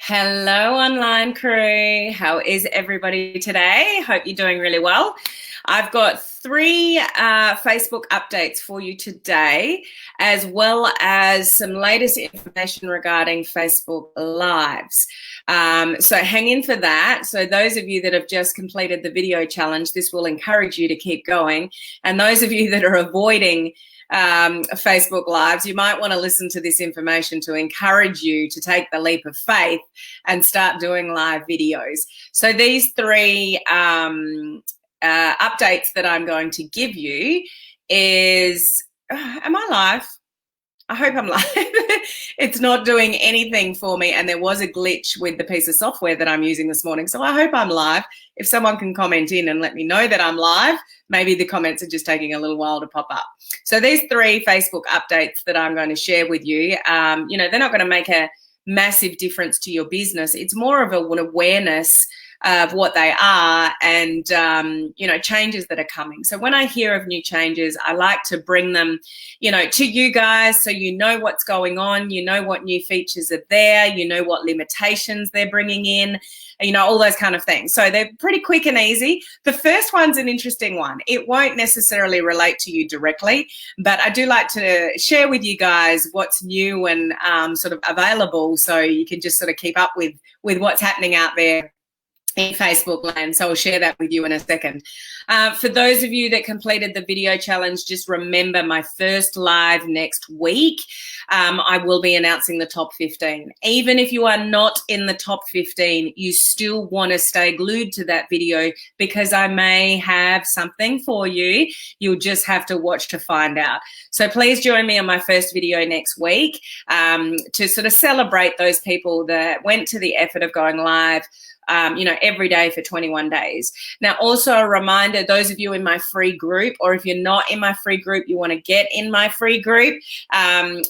Hello, online crew. How is everybody today? Hope you're doing really well. I've got three Facebook updates for you today, as well as some latest information regarding Facebook Lives. So hang in for that. So those of you that have just completed the video challenge, this will encourage you to keep going. And those of you that are avoiding Facebook Lives, you might want to listen to this information to encourage you to take the leap of faith and start doing live videos. So these three updates that I'm going to give you is, am I live? I hope I'm live. It's not doing anything for me, and there was a glitch with the piece of software that I'm using this morning, so I hope I'm live. If someone can comment in and let me know that I'm live, maybe the comments are just taking a little while to pop up. So these three Facebook updates that I'm going to share with you, they're not going to make a massive difference to your business. It's more of an awareness of what they are and, changes that are coming. So when I hear of new changes, I like to bring them, to you guys so you know what's going on, you know what new features are there, you know what limitations they're bringing in, all those kind of things. So they're pretty quick and easy. The first one's an interesting one. It won't necessarily relate to you directly, but I do like to share with you guys what's new and sort of available so you can just sort of keep up with what's happening out there in Facebook land. So I'll share that with you in a second. For those of you that completed the video challenge, just remember my first live next week. I will be announcing the top 15. Even if you are not in the top 15, you still want to stay glued to that video because I may have something for you. You'll just have to watch to find out. So please join me on my first video next week to sort of celebrate those people that went to the effort of going live every day for 21 days. Now, also a reminder, those of you in my free group, or if you're not in my free group, you want to get in my free group,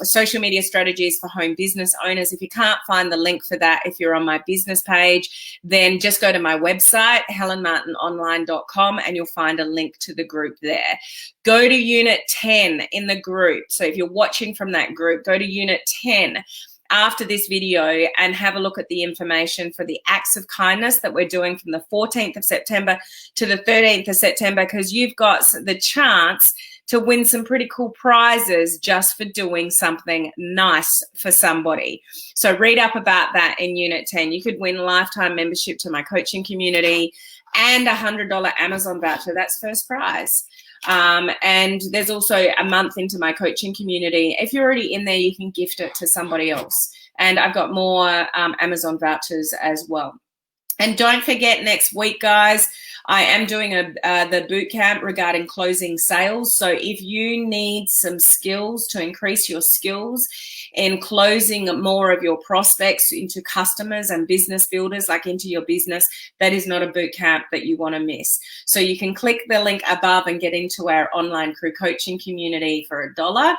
social media strategies for home business owners. If you can't find the link for that, if you're on my business page, then just go to my website, helenmartinonline.com, and you'll find a link to the group there. Go to unit 10 in the group. So if you're watching from that group, go to unit 10 after this video and have a look at the information for the acts of kindness that we're doing from the 14th of September to the 13th of September, because you've got the chance to win some pretty cool prizes just for doing something nice for somebody. So read up about that in Unit 10. You could win lifetime membership to my coaching community and a $100 Amazon voucher. That's first prize. And there's also a month into my coaching community. If you're already in there, you can gift it to somebody else. And I've got more Amazon vouchers as well. And don't forget, next week, guys, I am doing the boot camp regarding closing sales. So if you need some skills to increase your skills in closing more of your prospects into customers and business builders, like into your business, that is not a boot camp that you want to miss. So you can click the link above and get into our online crew coaching community for $1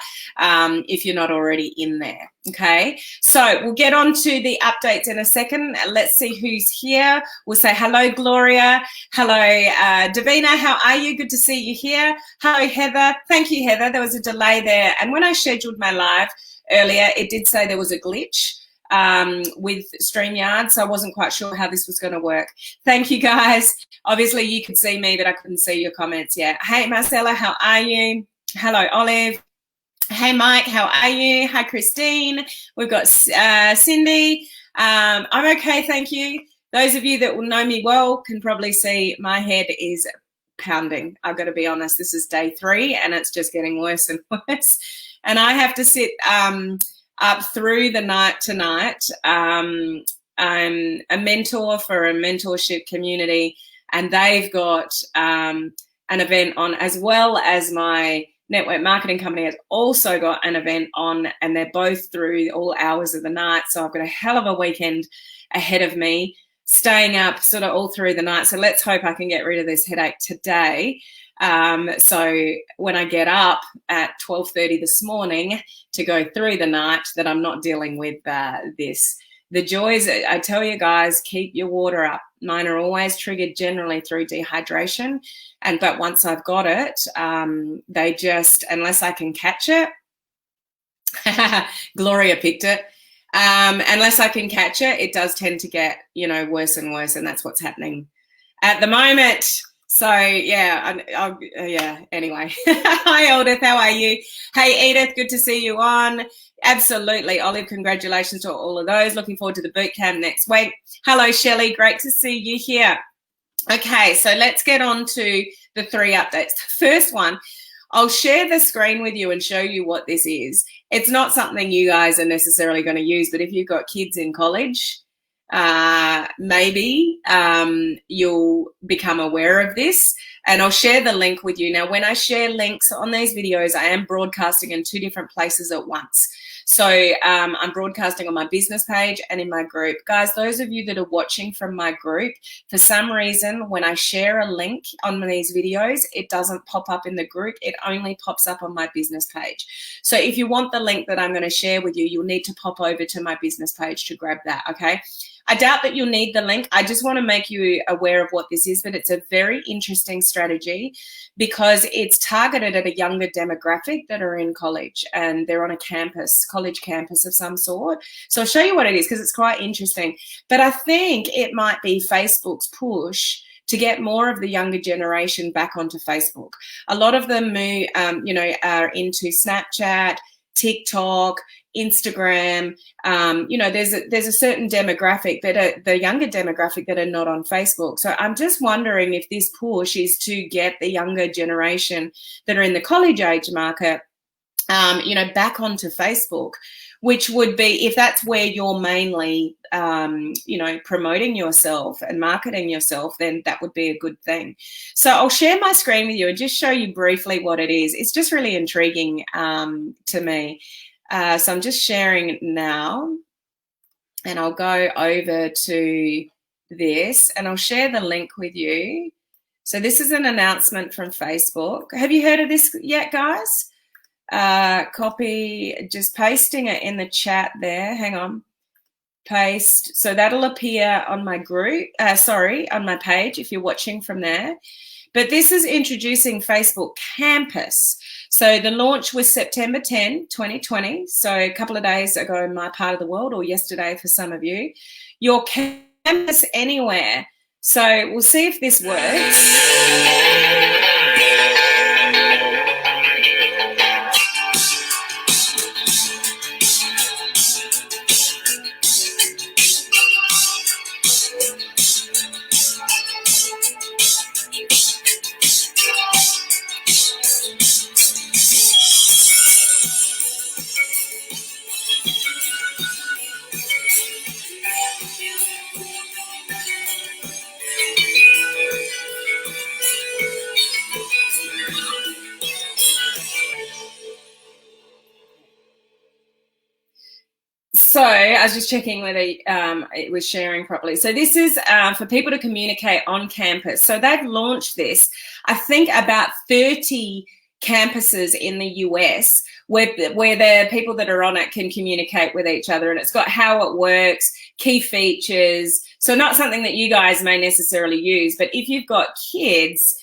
if you're not already in there. Okay, so we'll get on to the updates in a second. Let's see who's here. We'll say hello, Gloria. Hello, Davina. How are you? Good to see you here. Hello, Heather. Thank you, Heather. There was a delay there. And when I scheduled my live earlier, it did say there was a glitch with StreamYard, so I wasn't quite sure how this was going to work. Thank you, guys. Obviously, you could see me, but I couldn't see your comments yet. Hey, Marcella. How are you? Hello, Olive. Hey, Mike, how are you? Hi, Christine. We've got Cindy. I'm okay, thank you. Those of you that will know me well can probably see my head is pounding. I've got to be honest, this is day 3 and it's just getting worse and worse. And I have to sit up through the night tonight. I'm a mentor for a mentorship community, and they've got an event on, as well as my network marketing company has also got an event on, and they're both through all hours of the night. So I've got a hell of a weekend ahead of me, staying up sort of all through the night. So let's hope I can get rid of this headache today. So when I get up at 12:30 this morning to go through the night, that I'm not dealing with this. The joys, I tell you guys, keep your water up. Mine are always triggered generally through dehydration. But once I've got it, they just, unless I can catch it, Gloria picked it. Unless I can catch it, it does tend to get, you know, worse and worse, and that's what's happening at the moment. So yeah, yeah. Anyway, hi Edith, how are you? Hey Edith, good to see you on. Absolutely, Olive. Congratulations to all of those. Looking forward to the boot camp next week. Hello Shelley, great to see you here. Okay, so let's get on to the 3 updates. The first one, I'll share the screen with you and show you what this is. It's not something you guys are necessarily going to use, but if you've got kids in college, maybe you'll become aware of this, and I'll share the link with you. Now, when I share links on these videos, I am broadcasting in 2 different places at once. So I'm broadcasting on my business page and in my group. Guys, those of you that are watching from my group, for some reason, when I share a link on these videos, it doesn't pop up in the group. It only pops up on my business page. So if you want the link that I'm going to share with you, you'll need to pop over to my business page to grab that, okay? I doubt that you'll need the link. I just want to make you aware of what this is, but it's a very interesting strategy because it's targeted at a younger demographic that are in college and they're on a campus, college campus of some sort. So I'll show you what it is because it's quite interesting. But I think it might be Facebook's push to get more of the younger generation back onto Facebook. A lot of them, you know, are into Snapchat, TikTok, Instagram. You know, there's a certain demographic that are the younger demographic that are not on Facebook. So I'm just wondering if this push is to get the younger generation that are in the college age market, you know, back onto Facebook, which would be, if that's where you're mainly, you know, promoting yourself and marketing yourself, then that would be a good thing. So I'll share my screen with you and just show you briefly what it is. It's just really intriguing to me. So I'm just sharing it now, and I'll go over to this and I'll share the link with you. So this is an announcement from Facebook. Have you heard of this yet, guys? Copy, just pasting it in the chat there. Hang on. Paste. So that'll appear on my group, on my page if you're watching from there. But this is introducing Facebook Campus. So the launch was September 10, 2020. So a couple of days ago in my part of the world, or yesterday for some of you. Your Campus Anywhere. So we'll see if this works. So I was just checking whether it was sharing properly. So this is for people to communicate on campus. So they've launched this, I think, about 30 campuses in the US where the people that are on it can communicate with each other. And it's got how it works, key features. So not something that you guys may necessarily use, but if you've got kids,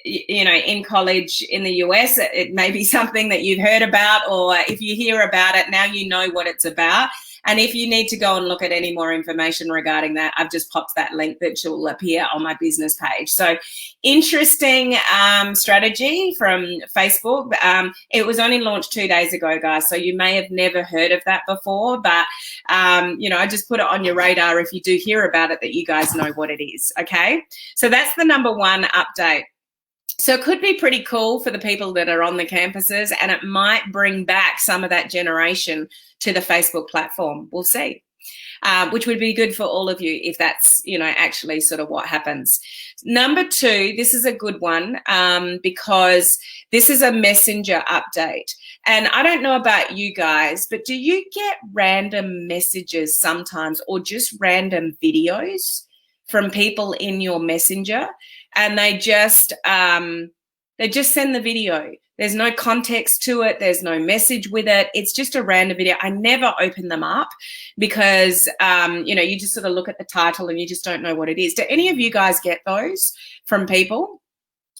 you know, in college in the US, it may be something that you've heard about, or if you hear about it, now you know what it's about. And if you need to go and look at any more information regarding that, I've just popped that link that will appear on my business page. So interesting strategy from Facebook. It was only launched 2 days ago, guys, so you may have never heard of that before, but, you know, I just put it on your radar if you do hear about it, that you guys know what it is, okay? So that's the number 1 update. So it could be pretty cool for the people that are on the campuses, and it might bring back some of that generation to the Facebook platform. We'll see, which would be good for all of you if that's, you know, actually sort of what happens. Number 2, this is a good one because this is a messenger update. And I don't know about you guys, but do you get random messages sometimes, or just random videos from people in your messenger? And they just send the video. There's no context to it. There's no message with it. It's just a random video. I never open them up because, you know, you just sort of look at the title and you just don't know what it is. Do any of you guys get those from people?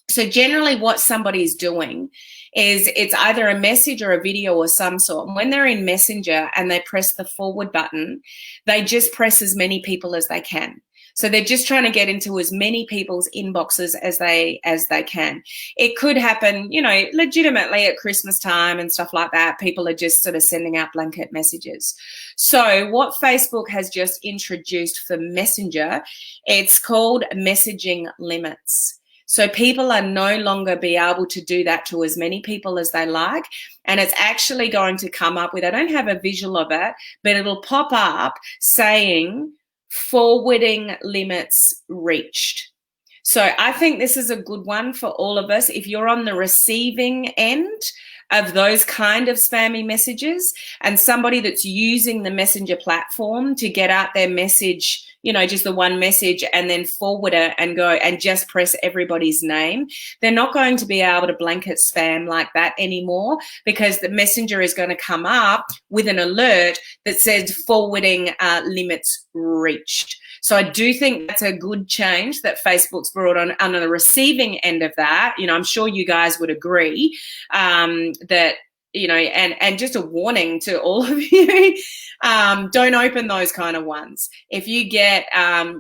So generally what somebody's doing is it's either a message or a video or some sort. And when they're in Messenger and they press the forward button, they just press as many people as they can. So they're just trying to get into as many people's inboxes as they can. It could happen, you know, legitimately at Christmas time and stuff like that. People are just sort of sending out blanket messages. So what Facebook has just introduced for Messenger, it's called messaging limits. So people are no longer be able to do that to as many people as they like. And it's actually going to come up with, I don't have a visual of it, but it'll pop up saying forwarding limits reached. So I think this is a good one for all of us. If you're on the receiving end of those kind of spammy messages and somebody that's using the Messenger platform to get out their message, you know, just the one message and then forward it and go and just press everybody's name, they're not going to be able to blanket spam like that anymore, because the Messenger is going to come up with an alert that says forwarding limits reached. So I do think that's a good change that Facebook's brought on the receiving end of that. You know, I'm sure you guys would agree that, you know, and just a warning to all of you, don't open those kind of ones. If you get,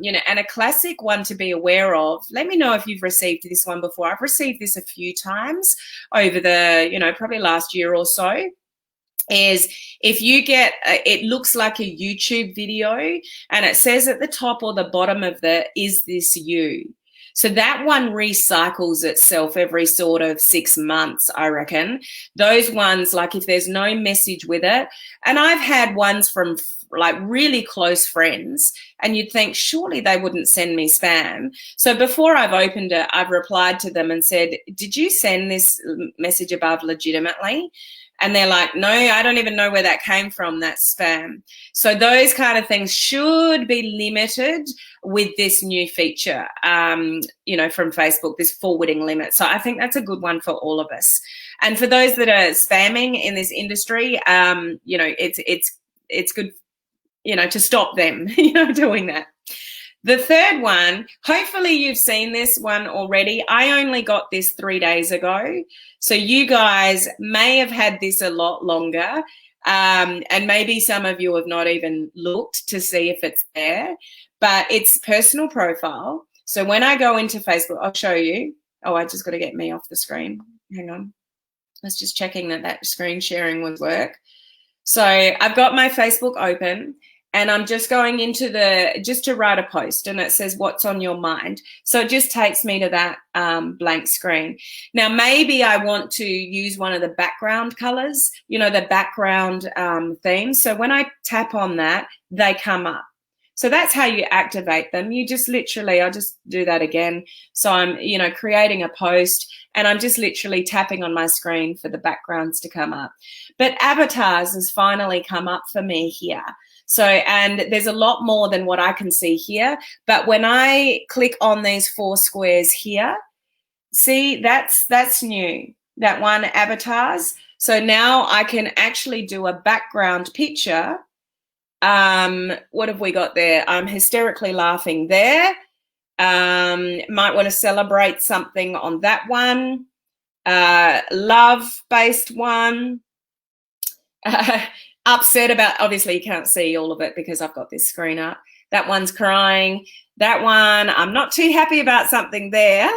you know, and a classic one to be aware of, let me know if you've received this one before. I've received this a few times over the, you know, probably last year or so. Is if you get, it looks like a YouTube video and it says at the top or the bottom of the, is this you? So that one recycles itself every sort of 6 months, I reckon. Those ones, like if there's no message with it, and I've had ones from like really close friends, and you'd think surely they wouldn't send me spam. So before I've opened it, I've replied to them and said, did you send this message above legitimately? And they're like, no, I don't even know where that came from. That's spam. So those kind of things should be limited with this new feature, you know, from Facebook, this forwarding limit. So I think that's a good one for all of us. And for those that are spamming in this industry, you know, it's good, you know, to stop them, you know, doing that. The third one, hopefully you've seen this one already. I only got this 3 days ago. So you guys may have had this a lot longer. And maybe some of you have not even looked to see if it's there. But it's personal profile. So when I go into Facebook, I'll show you. Oh, I just got to get me off the screen. Hang on. I was just checking that screen sharing would work. So I've got my Facebook open. And I'm just going into just to write a post, and it says, what's on your mind? So it just takes me to that blank screen. Now, maybe I want to use one of the background colors, you know, the background theme. So when I tap on that, they come up. So that's how you activate them. You just literally, I'll just do that again. So I'm, you know, creating a post, and I'm just literally tapping on my screen for the backgrounds to come up. But avatars has finally come up for me here. So, and there's a lot more than what I can see here. But when I click on these 4 squares here, see, that's new, that one, avatars. So now I can actually do a background picture. What have we got there? I'm hysterically laughing there. Might want to celebrate something on that one. Love-based one. Upset about, obviously you can't see all of it because I've got this screen up. That one's crying. That one, I'm not too happy about something there.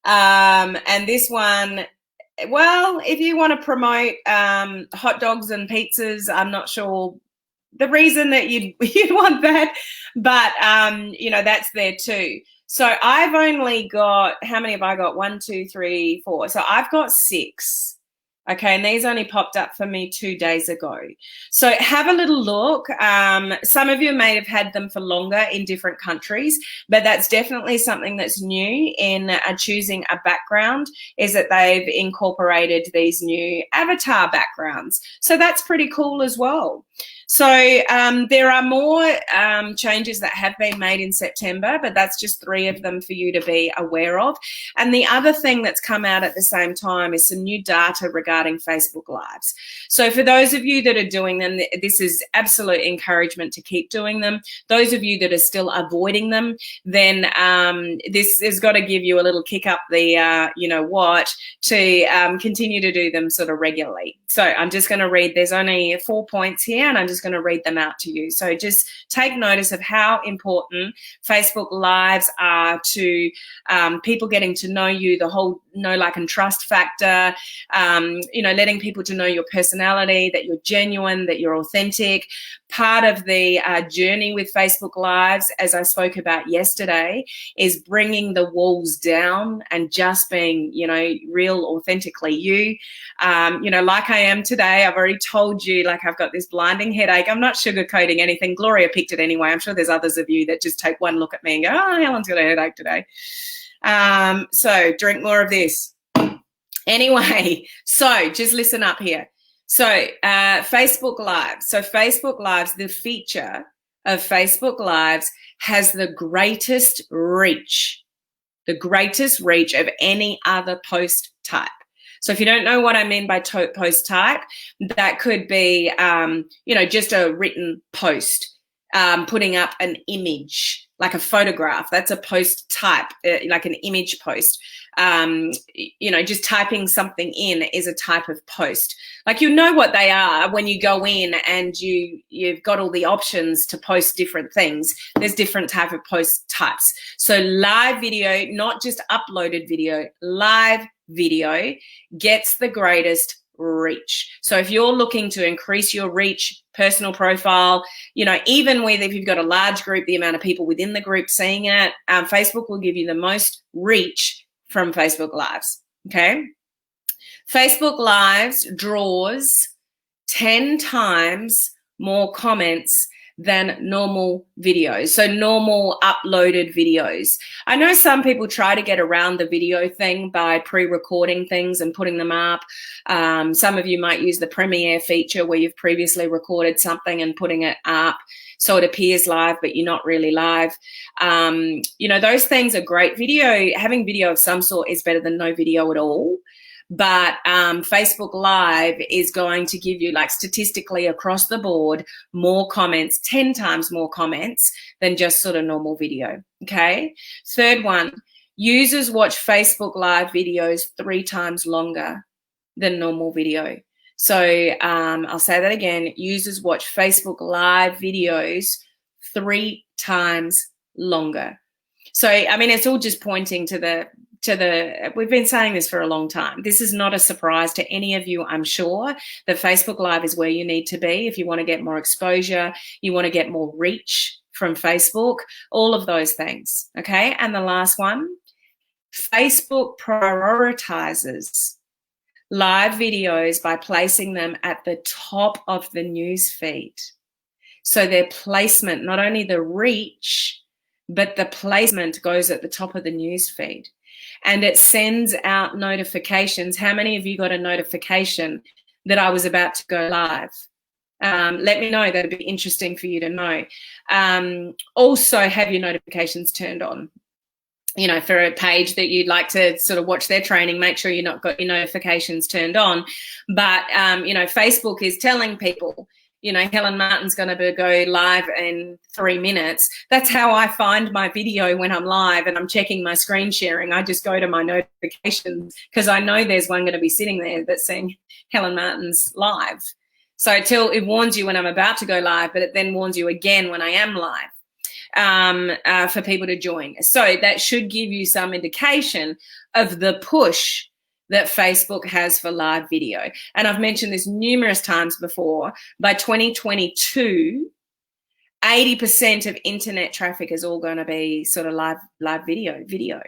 And this one, well, if you want to promote hot dogs and pizzas, I'm not sure the reason that you'd want that, but you know, that's there too. So I've only got, how many have I got? 1, 2, 3, 4. So I've got 6. Okay, and these only popped up for me 2 days ago. So have a little look. Some of you may have had them for longer in different countries, but that's definitely something that's new in choosing a background, is that they've incorporated these new avatar backgrounds. So that's pretty cool as well. So there are more changes that have been made in September, but that's just 3 of them for you to be aware of. And the other thing that's come out at the same time is some new data regarding Facebook Lives. So for those of you that are doing them, this is absolute encouragement to keep doing them. Those of you that are still avoiding them, then this has got to give you a little kick up the, you know what, to continue to do them sort of regularly. So I'm just going to read, there's only 4 points here, and I'm just going to read them out to you. So just take notice of how important Facebook Lives are to people getting to know you, the whole know, like, and trust factor, you know, letting people to know your personality, that you're genuine, that you're authentic. Part of the journey with Facebook Lives, as I spoke about yesterday, is bringing the walls down and just being, you know, real, authentically you. You know, like I am today, I've already told you, like, I've got this blinding headache. I'm not sugarcoating anything. Gloria picked it anyway. I'm sure there's others of you that just take one look at me and go, oh, Helen's got a headache today. So drink more of this. Anyway, so just listen up here. So Facebook Lives. So Facebook Lives, the feature of Facebook Lives has the greatest reach of any other post type. So if you don't know what I mean by post type, that could be, you know, just a written post, putting up an image, like a photograph. That's a post type, like an image post. You know, just typing something in is a type of post. Like, you know what they are when you go in and you've got all the options to post different things. There's different type of post types. So live video, not just uploaded video, live video gets the greatest reach. So if you're looking to increase your reach, personal profile, you know, even with, if you've got a large group, the amount of people within the group seeing it, Facebook will give you the most reach from Facebook Lives. Okay. Facebook Lives draws 10 times more comments than normal videos. So normal uploaded videos. I know some people try to get around the video thing by pre-recording things and putting them up. Some of you might use the Premiere feature where you've previously recorded something and putting it up so it appears live, but you're not really live. You know, those things are great. Having video of some sort is better than no video at all. But Facebook Live is going to give you, like, statistically across the board, more comments, 10 times more comments than just sort of normal video. Okay. Third one, users watch Facebook Live videos 3 times longer than normal video. So I'll say that again. Users watch Facebook Live videos 3 times longer. So, I mean, it's all just pointing to we've been saying this for a long time. This is not a surprise to any of you, I'm sure, that Facebook Live is where you need to be if you want to get more exposure, you want to get more reach from Facebook, all of those things. Okay. And the last one, Facebook prioritizes live videos by placing them at the top of the news feed. So their placement, not only the reach, but the placement goes at the top of the news feed. And it sends out notifications. How many of you got a notification that I was about to go live? Let me know. That'd be interesting for you to know. Also, have your notifications turned on. You know, for a page that you'd like to sort of watch their training, make sure you've not got your notifications turned on. But, you know, Facebook is telling people, you know, Helen Martin's going to go live in 3 minutes. That's how I find my video when I'm live and I'm checking my screen sharing. I just go to my notifications because I know there's one going to be sitting there that's saying Helen Martin's live. So it warns you when I'm about to go live, but it then warns you again when I am live for people to join. So that should give you some indication of the push that Facebook has for live video. And I've mentioned this numerous times before. By 2022, 80% of internet traffic is all going to be sort of live video.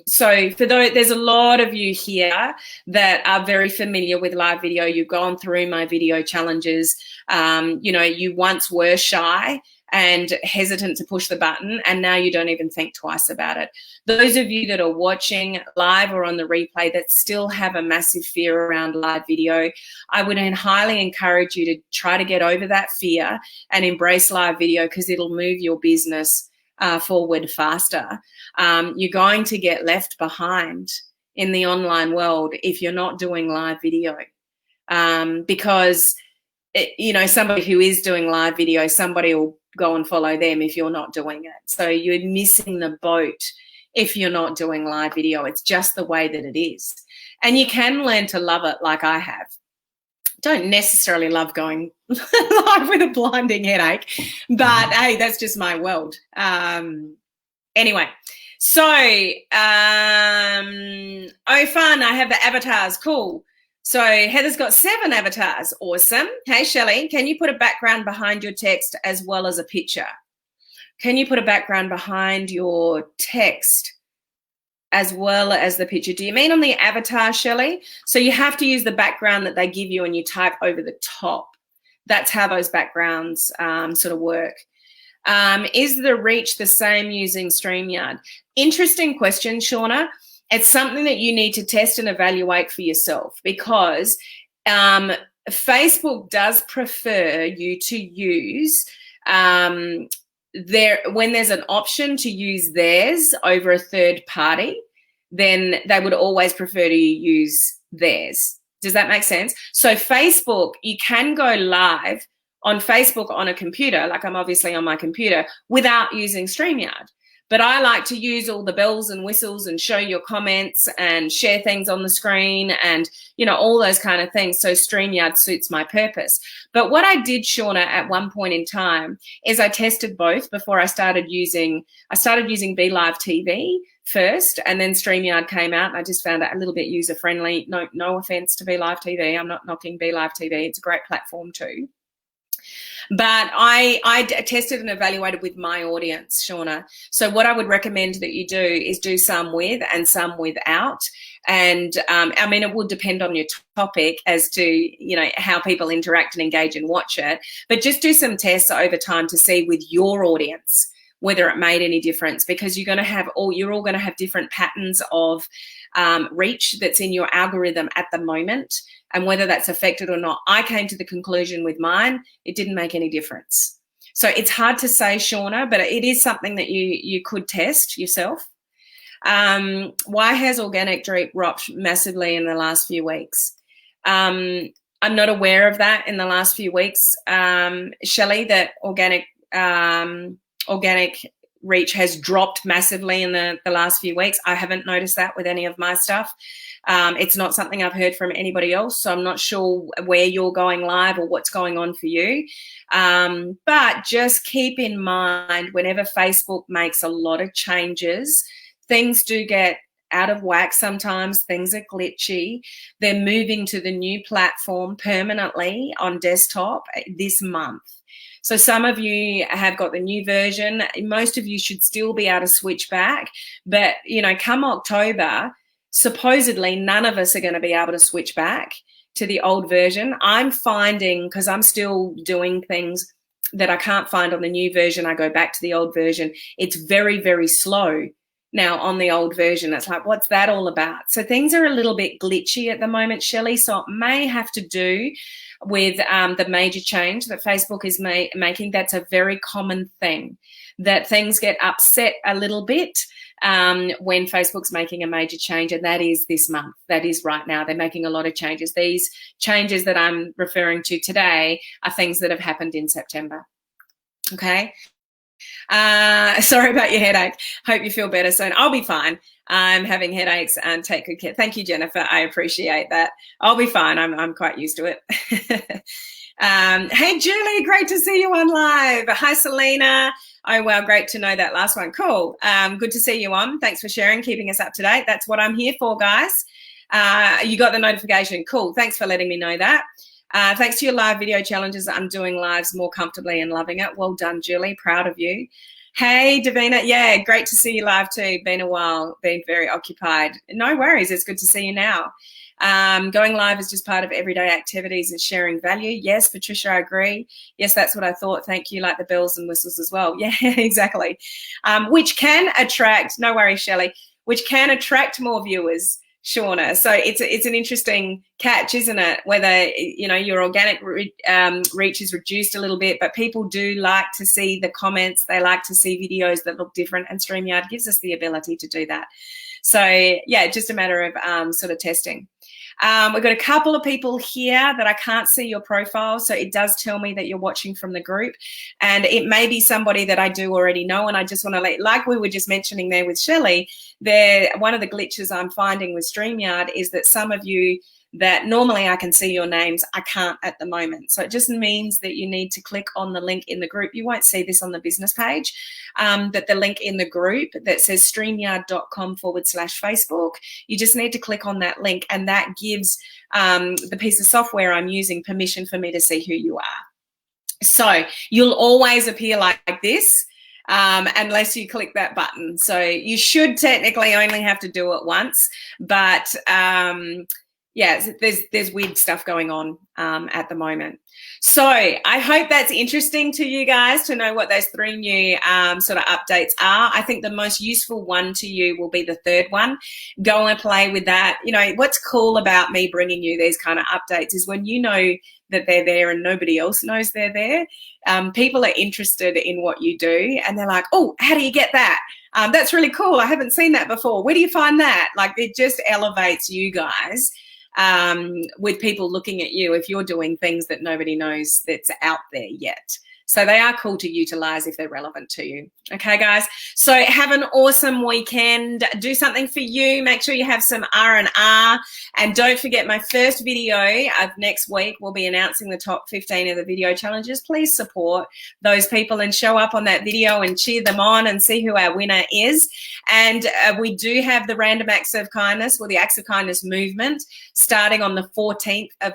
So for those, there's a lot of you here that are very familiar with live video. You've gone through my video challenges. You know, you once were shy and hesitant to push the button, and now you don't even think twice about it. Those of you that are watching live or on the replay that still have a massive fear around live video, I would highly encourage you to try to get over that fear and embrace live video, because it'll move your business forward faster. You're going to get left behind in the online world if you're not doing live video, because somebody who is doing live video, somebody will go and follow them if you're not doing it. So you're missing the boat if you're not doing live video. It's just the way that it is. And you can learn to love it like I have. Don't necessarily love going live with a blinding headache, but hey, that's just my world. Anyway, so, oh fun, I have the avatars, cool. So Heather's got 7 avatars, awesome. Hey Shelley, can you put a background behind your text as well as a picture? Can you put a background behind your text as well as the picture? Do you mean on the avatar, Shelley? So you have to use the background that they give you and you type over the top. That's how those backgrounds sort of work. Is the reach the same using StreamYard? Interesting question, Shauna. It's something that you need to test and evaluate for yourself, because Facebook does prefer you to use when there's an option to use theirs over a third party, then they would always prefer to use theirs. Does that make sense? So Facebook, you can go live on Facebook on a computer, like I'm obviously on my computer, without using StreamYard. But I like to use all the bells and whistles and show your comments and share things on the screen and, all those kind of things. So StreamYard suits my purpose. But what I did, Shauna, at one point in time is I tested both before I started using Be Live TV first, and then StreamYard came out and I just found it a little bit user-friendly. No offense to Be Live TV. I'm not knocking Be Live TV. It's a great platform too. But I tested and evaluated with my audience, Shauna. So what I would recommend that you do is do some with and some without. And it would depend on your topic as to, how people interact and engage and watch it. But just do some tests over time to see with your audience whether it made any difference, because you're all going to have different patterns of reach that's in your algorithm at the moment, and whether that's affected or not. I came to the conclusion with mine, it didn't make any difference. So it's hard to say, Shauna, but it is something that you could test yourself. Why has organic dropped massively in the last few weeks? I'm not aware of that in the last few weeks, Shelley, that organic reach has dropped massively in the last few weeks. I haven't noticed that with any of my stuff. It's not something I've heard from anybody else, so I'm not sure where you're going live or what's going on for you. But just keep in mind, whenever Facebook makes a lot of changes, things do get out of whack sometimes. Things are glitchy. They're moving to the new platform permanently on desktop this month. So some of you have got the new version. Most of you should still be able to switch back. But, come October, supposedly none of us are going to be able to switch back to the old version. I'm finding, because I'm still doing things that I can't find on the new version, I go back to the old version. It's very, very slow now on the old version. It's like, what's that all about? So things are a little bit glitchy at the moment, Shelley. So it may have to do with the major change that Facebook is making. That's a very common thing, that things get upset a little bit when Facebook's making a major change, and that is this month. That is right now. They're making a lot of changes. These changes that I'm referring to today are things that have happened in September. Okay. Sorry about your headache. Hope you feel better soon. I'll be fine. I'm having headaches and take good care. Thank you, Jennifer. I appreciate that. I'll be fine. I'm quite used to it. Hey, Julie, great to see you on live. Hi, Selena. Oh, well, great to know that last one. Cool. Good to see you on. Thanks for sharing, keeping us up to date. That's what I'm here for, guys. You got the notification. Cool. Thanks for letting me know that. Thanks to your live video challenges, I'm doing lives more comfortably and loving it. Well done, Julie. Proud of you. Hey, Davina. Yeah, great to see you live too. Been a while. Been very occupied. No worries. It's good to see you now. Going live is just part of everyday activities and sharing value. Yes, Patricia, I agree. Yes, that's what I thought. Thank you. Like the bells and whistles as well. Yeah, exactly. Which can attract, no worries, Shelley, which can attract more viewers, Shauna. So it's an interesting catch, isn't it? Whether, you know, your organic reach is reduced a little bit, but people do like to see the comments. They like to see videos that look different, and StreamYard gives us the ability to do that. So yeah, just a matter of sort of testing. We've got a couple of people here that I can't see your profile, so it does tell me that you're watching from the group, and it may be somebody that I do already know, and I just want to like we were just mentioning there with Shelley, one of the glitches I'm finding with StreamYard is that some of you that normally I can see your names, I can't at the moment. So it just means that you need to click on the link in the group. You won't see this on the business page, but the link in the group that says streamyard.com/Facebook, you just need to click on that link, and that gives the piece of software I'm using permission for me to see who you are. So you'll always appear like this unless you click that button. So you should technically only have to do it once, but yeah, there's weird stuff going on at the moment. So I hope that's interesting to you guys to know what those 3 new sort of updates are. I think the most useful one to you will be the 3rd one. Go and play with that. You know, what's cool about me bringing you these kind of updates is when you know that they're there and nobody else knows they're there, people are interested in what you do, and they're like, oh, how do you get that? That's really cool. I haven't seen that before. Where do you find that? Like, it just elevates you guys with people looking at you if you're doing things that nobody knows that's out there yet. So they are cool to utilize if they're relevant to you. Okay, guys? So have an awesome weekend. Do something for you. Make sure you have some R&R. And don't forget, my first video of next week will be announcing the top 15 of the video challenges. Please support those people and show up on that video and cheer them on and see who our winner is. And we do have the random acts of kindness, or the acts of kindness movement, starting on the 14th as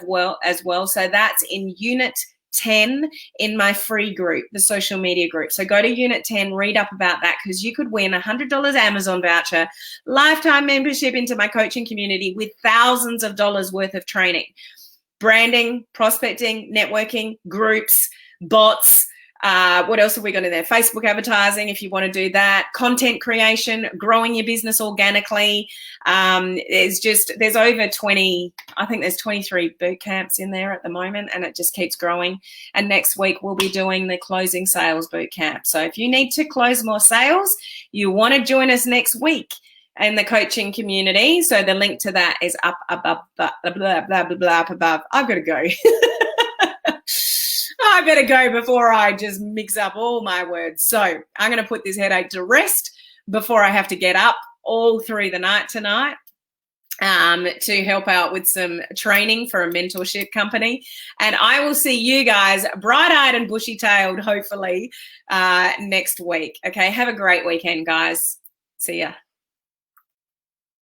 well. So that's in Unit 10 in my free group, the social media group. So go to Unit 10, read up about that, because you could win a $100 Amazon voucher, lifetime membership into my coaching community with thousands of dollars worth of training, branding, prospecting, networking, groups, bots. What else have we got in there? Facebook advertising, if you want to do that, content creation, growing your business organically. There's over 20, I think there's 23 boot camps in there at the moment, and it just keeps growing. And next week we'll be doing the closing sales boot camp. So if you need to close more sales, you want to join us next week in the coaching community. So the link to that is up above, blah, blah, blah, blah, blah, above. I've got to go. I better go before I just mix up all my words. So I'm going to put this headache to rest before I have to get up all through the night tonight to help out with some training for a mentorship company. And I will see you guys bright-eyed and bushy-tailed, hopefully, next week. Okay, have a great weekend, guys. See ya.